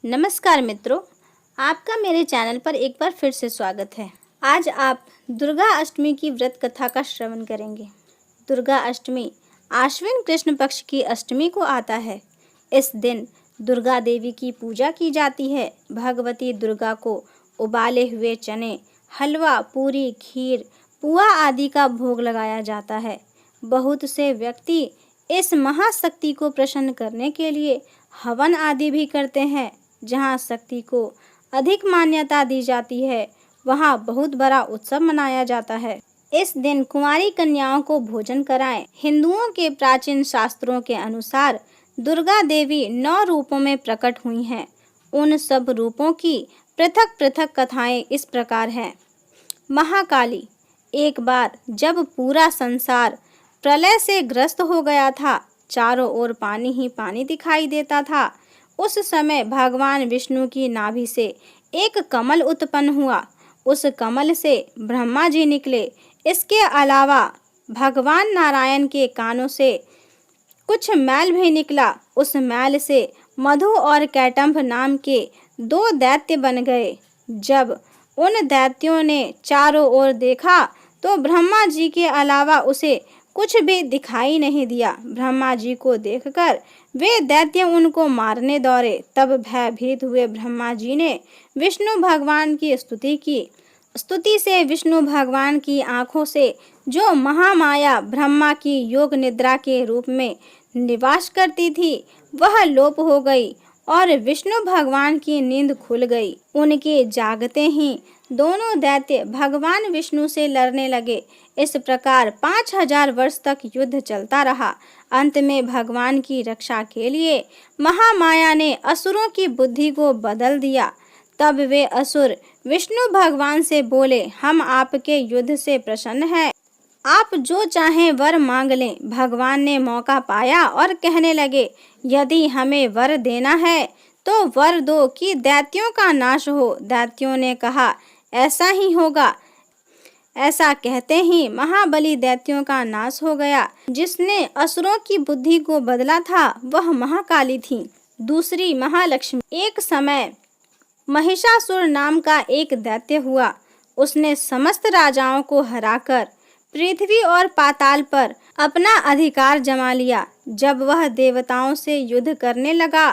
नमस्कार मित्रों, आपका मेरे चैनल पर एक बार फिर से स्वागत है। आज आप दुर्गा अष्टमी की व्रत कथा का श्रवण करेंगे। दुर्गा अष्टमी आश्विन कृष्ण पक्ष की अष्टमी को आता है। इस दिन दुर्गा देवी की पूजा की जाती है। भगवती दुर्गा को उबाले हुए चने, हलवा, पूरी, खीर, पुआ आदि का भोग लगाया जाता है। बहुत से व्यक्ति इस महाशक्ति को प्रसन्न करने के लिए हवन आदि भी करते हैं। जहाँ शक्ति को अधिक मान्यता दी जाती है, वहाँ बहुत बड़ा उत्सव मनाया जाता है। इस दिन कुंवारी कन्याओं को भोजन कराएं। हिंदुओं के प्राचीन शास्त्रों के अनुसार दुर्गा देवी 9 रूपों में प्रकट हुई हैं। उन सब रूपों की पृथक पृथक कथाएं इस प्रकार हैं। महाकाली। एक बार जब पूरा संसार प्रलय से ग्रस्त हो गया था, चारों ओर पानी ही पानी दिखाई देता था, उस समय भगवान विष्णु की नाभि से एक कमल उत्पन्न हुआ। उस कमल से ब्रह्मा जी निकले। इसके अलावा भगवान नारायण के कानों से कुछ मैल भी निकला। उस मैल से मधु और कैटंभ नाम के 2 दैत्य बन गए। जब उन दैत्यों ने चारों ओर देखा तो ब्रह्मा जी के अलावा उसे कुछ भी दिखाई नहीं दिया। ब्रह्मा जी को देखकर वे दैत्य उनको मारने दौड़े। तब भयभीत हुए ब्रह्मा जी ने विष्णु भगवान की स्तुति की। स्तुति से विष्णु भगवान की आंखों से जो महामाया ब्रह्मा की योग निद्रा के रूप में निवास करती थी, वह लोप हो गई और विष्णु भगवान की नींद खुल गई। उनके जागते ही दोनों दैत्य भगवान विष्णु से लड़ने लगे। इस प्रकार 5000 वर्ष तक युद्ध चलता रहा। अंत में भगवान की रक्षा के लिए महामाया ने असुरों की बुद्धि को बदल दिया। तब वे असुर विष्णु भगवान से बोले, हम आपके युद्ध से प्रसन्न हैं, आप जो चाहें वर मांग लें। भगवान ने मौका पाया और कहने लगे, यदि हमें वर देना है तो वर दो कि दैत्यों का नाश हो। दैत्यों ने कहा, ऐसा ही होगा। ऐसा कहते ही महाबली दैत्यों का नाश हो गया। जिसने असुरों की बुद्धि को बदला था वह महाकाली थी। दूसरी महालक्ष्मी। एक समय महिषासुर नाम का एक दैत्य हुआ। उसने समस्त राजाओं को हराकर पृथ्वी और पाताल पर अपना अधिकार जमा लिया। जब वह देवताओं से युद्ध करने लगा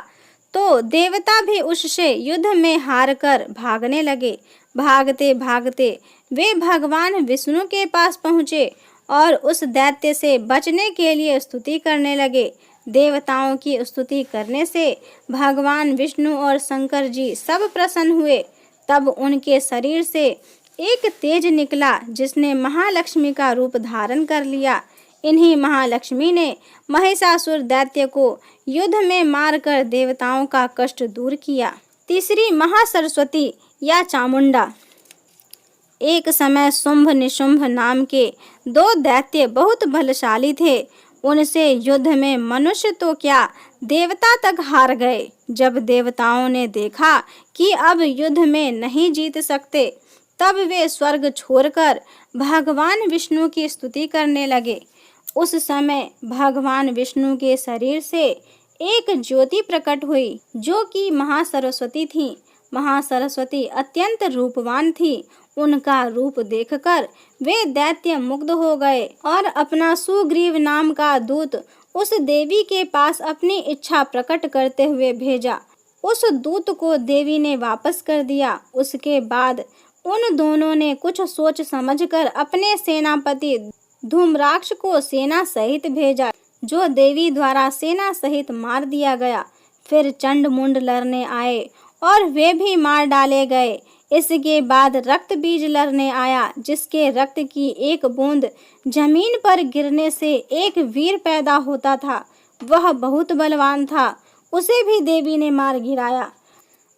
तो देवता भी उससे युद्ध में हारकर भागने लगे। भागते भागते वे भगवान विष्णु के पास पहुँचे और उस दैत्य से बचने के लिए स्तुति करने लगे। देवताओं की स्तुति करने से भगवान विष्णु और शंकर जी सब प्रसन्न हुए। तब उनके शरीर से एक तेज निकला जिसने महालक्ष्मी का रूप धारण कर लिया। इन्हीं महालक्ष्मी ने महिषासुर दैत्य को युद्ध में मारकर देवताओं का कष्ट दूर किया। तीसरी महासरस्वती या चामुंडा। एक समय शुंभ निशुंभ नाम के 2 दैत्य बहुत बलशाली थे। उनसे युद्ध में मनुष्य तो क्या, देवता तक हार गए। जब देवताओं ने देखा कि अब युद्ध में नहीं जीत सकते, तब वे स्वर्ग छोड़कर भगवान विष्णु की स्तुति करने लगे। उस समय भगवान विष्णु के शरीर से एक ज्योति प्रकट हुई जो कि महासरस्वती थी। महासरस्वती अत्यंत रूपवान थी। उनका रूप देखकर वे दैत्य मुग्ध हो गए और अपना सुग्रीव नाम का दूत उस देवी के पास अपनी इच्छा प्रकट करते हुए भेजा। उस दूत को देवी ने वापस कर दिया। उसके बाद उन दोनों ने कुछ सोच समझकर अपने सेनापति धूम्राक्ष को सेना सहित भेजा, जो देवी द्वारा सेना सहित मार दिया गया। फिर चंड मुंड लड़ने आए और वे भी मार डाले गए। इसके बाद रक्त बीज लड़ने आया, जिसके रक्त की एक बूंद जमीन पर गिरने से एक वीर पैदा होता था। वह बहुत बलवान था, उसे भी देवी ने मार गिराया।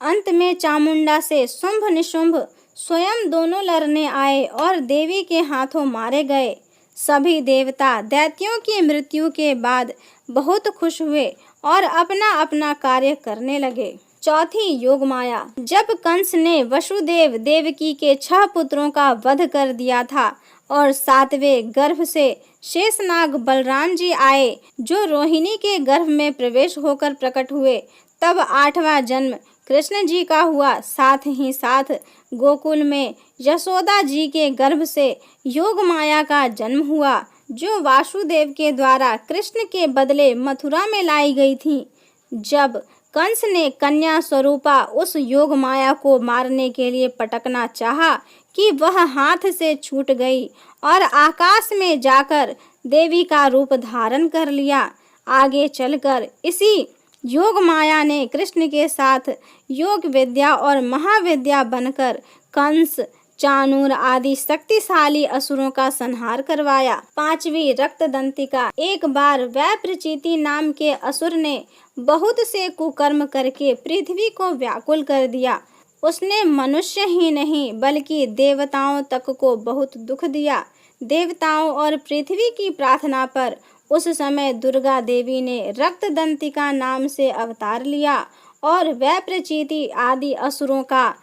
अंत में चामुंडा से शुंभ निशुंभ स्वयं दोनों लड़ने आए और देवी के हाथों मारे गए। सभी देवता दैत्यों की मृत्यु के बाद बहुत खुश हुए और अपना अपना कार्य करने लगे। चौथी योगमाया। जब कंस ने वसुदेव देवकी के 6 पुत्रों का वध कर दिया था और 7वें गर्भ से शेषनाग बलराम जी आए, जो रोहिणी के गर्भ में प्रवेश होकर प्रकट हुए, तब 8वां जन्म कृष्ण जी का हुआ, साथ ही साथ गोकुल में यशोदा जी के गर्भ से योग माया का जन्म हुआ, जो वासुदेव के द्वारा कृष्ण के बदले मथुरा में लाई गई थी। जब कंस ने कन्या स्वरूपा उस योग माया को मारने के लिए पटकना चाहा कि वह हाथ से छूट गई और आकाश में जाकर देवी का रूप धारण कर लिया। आगे चलकर इसी योग माया ने कृष्ण के साथ योग विद्या और महाविद्या बनकर कंस, चाणूर आदि शक्तिशाली असुरों का संहार करवाया। पांचवी रक्तदंतिका। एक बार वैप्रचीति नाम के असुर ने बहुत से कुकर्म करके पृथ्वी को व्याकुल कर दिया। उसने मनुष्य ही नहीं बल्कि देवताओं तक को बहुत दुख दिया। देवताओं और पृथ्वी की प्रार्थना पर उस समय दुर्गा देवी ने रक्तदंतिका नाम से अवतार लिया और वैप्रचीति आदि असुरों का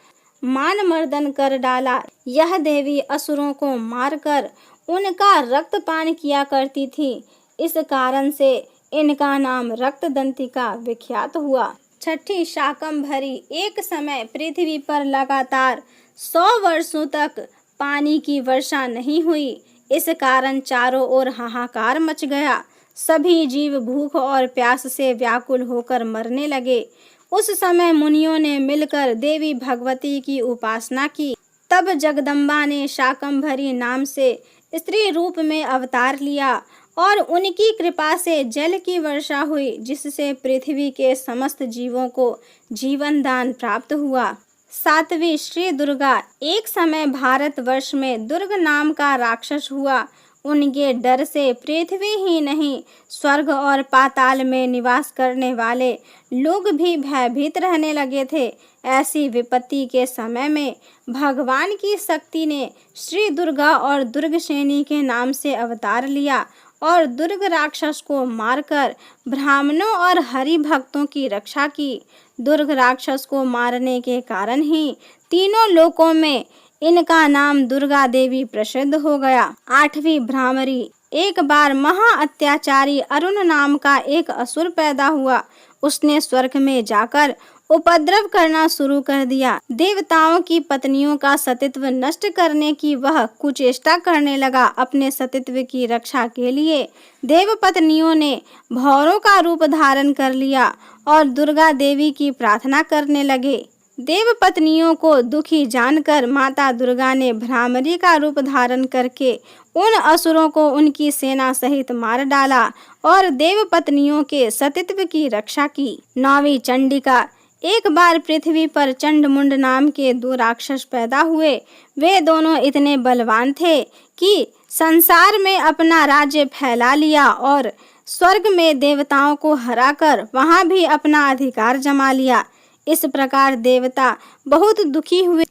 मान मर्दन कर डाला। यह देवी असुरों को मारकर उनका रक्तपान किया करती थी। इस कारण से इनका नाम रक्तदंतिका विख्यात हुआ। छठी शाकंभरी। एक समय पृथ्वी पर लगातार 100 वर्षों तक पानी की वर्षा नहीं हुई। इस कारण चारों ओर हाहाकार मच गया। सभी जीव भूख और प्यास से व्याकुल होकर मरने लगे। उस समय मुनियों ने मिलकर देवी भगवती की उपासना की। तब जगदम्बा ने शाकंभरी नाम से स्त्री रूप में अवतार लिया और उनकी कृपा से जल की वर्षा हुई, जिससे पृथ्वी के समस्त जीवों को जीवन दान प्राप्त हुआ। सातवीं श्री दुर्गा। एक समय भारतवर्ष में दुर्ग नाम का राक्षस हुआ। उनके डर से पृथ्वी ही नहीं, स्वर्ग और पाताल में निवास करने वाले लोग भी भयभीत रहने लगे थे। ऐसी विपत्ति के समय में भगवान की शक्ति ने श्री दुर्गा और दुर्गसेनी के नाम से अवतार लिया और दुर्ग राक्षस को मारकर ब्राह्मणों और हरि भक्तों की रक्षा की। दुर्ग राक्षस को मारने के कारण ही तीनों लोकों में इनका नाम दुर्गा देवी प्रसिद्ध हो गया। आठवीं भ्रामरी। एक बार महा अत्याचारी अरुण नाम का एक असुर पैदा हुआ। उसने स्वर्ग में जाकर उपद्रव करना शुरू कर दिया। देवताओं की पत्नियों का सतीत्व नष्ट करने की वह कुचेष्टा करने लगा। अपने सतीत्व की रक्षा के लिए देव पत्नियों ने भौरों का रूप धारण कर लिया और दुर्गा देवी की प्रार्थना करने लगे। देव पत्नियों को दुखी जानकर माता दुर्गा ने भ्रामरी का रूप धारण करके उन असुरों को उनकी सेना सहित मार डाला और देव पत्नियों के सतीत्व की रक्षा की। नौवीं चंडिका। एक बार पृथ्वी पर चंडमुंड नाम के 2 राक्षस पैदा हुए। वे दोनों इतने बलवान थे कि संसार में अपना राज्य फैला लिया और स्वर्ग में देवताओं को हराकर वहां भी अपना अधिकार जमा लिया। इस प्रकार देवता बहुत दुखी हुए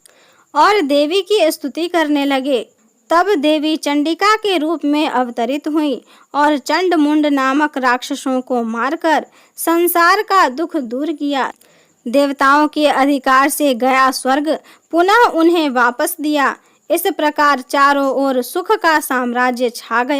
और देवी की स्तुति करने लगे। तब देवी चंडिका के रूप में अवतरित हुई और चंडमुंड नामक राक्षसों को मारकर संसार का दुख दूर किया। देवताओं के अधिकार से गया स्वर्ग पुनः उन्हें वापस दिया। इस प्रकार चारों ओर सुख का साम्राज्य छा गया।